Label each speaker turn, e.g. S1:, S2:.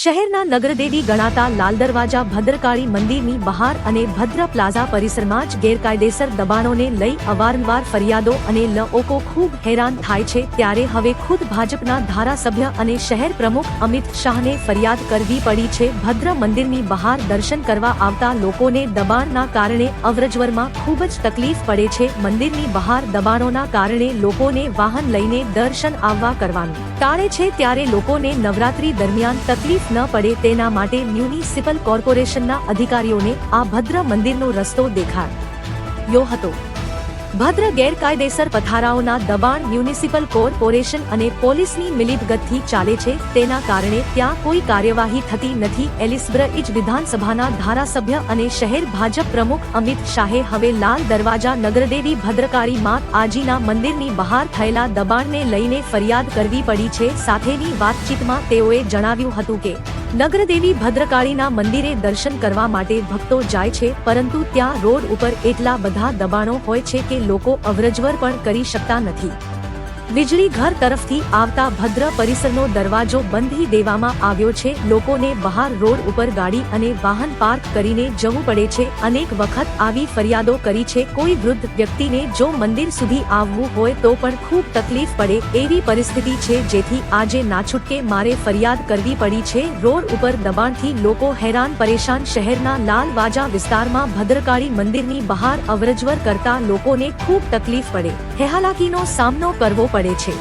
S1: શહેરના નગરદેવી ગણાતા લાલ દરવાજા ભદ્રકાળી મંદિરની બહાર અને ભદ્ર પ્લાઝા પરિસરમાં જ ગેરકાયદેસર દબાણોને લઈ અવારનવાર ફરિયાદો અને લોકો ખૂબ હેરાન થાય છે, ત્યારે હવે ખુદ ભાજપના ધારાસભ્ય અને શહેર પ્રમુખ અમિત શાહને ફરિયાદ કરવી પડી છે। ભદ્ર મંદિરની બહાર દર્શન કરવા આવતા લોકોને દબાણના કારણે અવરજવરમાં ખૂબ જ તકલીફ પડે છે। મંદિરની બહાર દબાણોના કારણે લોકોને વાહન લઈને દર્શન આવવા કરવાનું ટાળે છે, ત્યારે લોકોને નવરાત્રી દરમિયાન તકલીફ ન પડે તેના માટે મ્યુનિસિપલ કોર્પોરેશનના અધિકારીઓને આ ભદ્ર મંદિરનો રસ્તો દેખાડ્યો હતો। ભદ્ર ગેરકાયદેસર પથારાઓના દબાણ મ્યુનિસિપલ કોર્પોરેશન અને પોલીસની મિલીભગતથી ચાલે છે, તેના કારણે ત્યાં કોઈ કાર્યવાહી થતી નથી। એલિસબ્રિજ વિધાનસભાના ધારાસભ્ય અને શહેર ભાજપ પ્રમુખ અમિત શાહે હવે લાલ દરવાજા નગરદેવી ભદ્રકાળી માતાજીના મંદિરની બહાર થયેલા દબાણને લઈને ફરિયાદ કરવી પડી છે। સાથેની વાતચીતમાં તેઓએ જણાવ્યું હતું કે નગરદેવી ભદ્રકાળીના મંદિરે દર્શન કરવા માટે ભક્તો જાય છે, પરંતુ ત્યાં રોડ ઉપર એટલા બધા દબાણો હોય છે કે લોકો અવરજવર પણ કરી શકતા નથી। વીજળી ઘર તરફથી આવતા ભદ્ર પરિસરનો દરવાજો બંધી દેવામાં આવ્યો છે। લોકોને બહાર રોડ ઉપર ગાડી અને વાહન પાર્ક કરીને જવું પડે છે। અનેક વખત આવી ફરિયાદો કરી છે। કોઈ વૃદ્ધ વ્યક્તિને જો મંદિર સુધી આવવું હોય તો પણ ખૂબ તકલીફ પડે એવી પરિસ્થિતિ છે, જેથી આજે નાછૂટકે મારે ફરિયાદ કરવી પડી છે। રોડ ઉપર દબાણથી લોકો હેરાન પરેશાન। શહેરના લાલવાજા વિસ્તારમાં ભદ્રકાળી મંદિરની બહાર અવરજવર કરતા લોકોને ખૂબ તકલીફ પડે, હાલાકીનો સામનો કરવો પડે છે।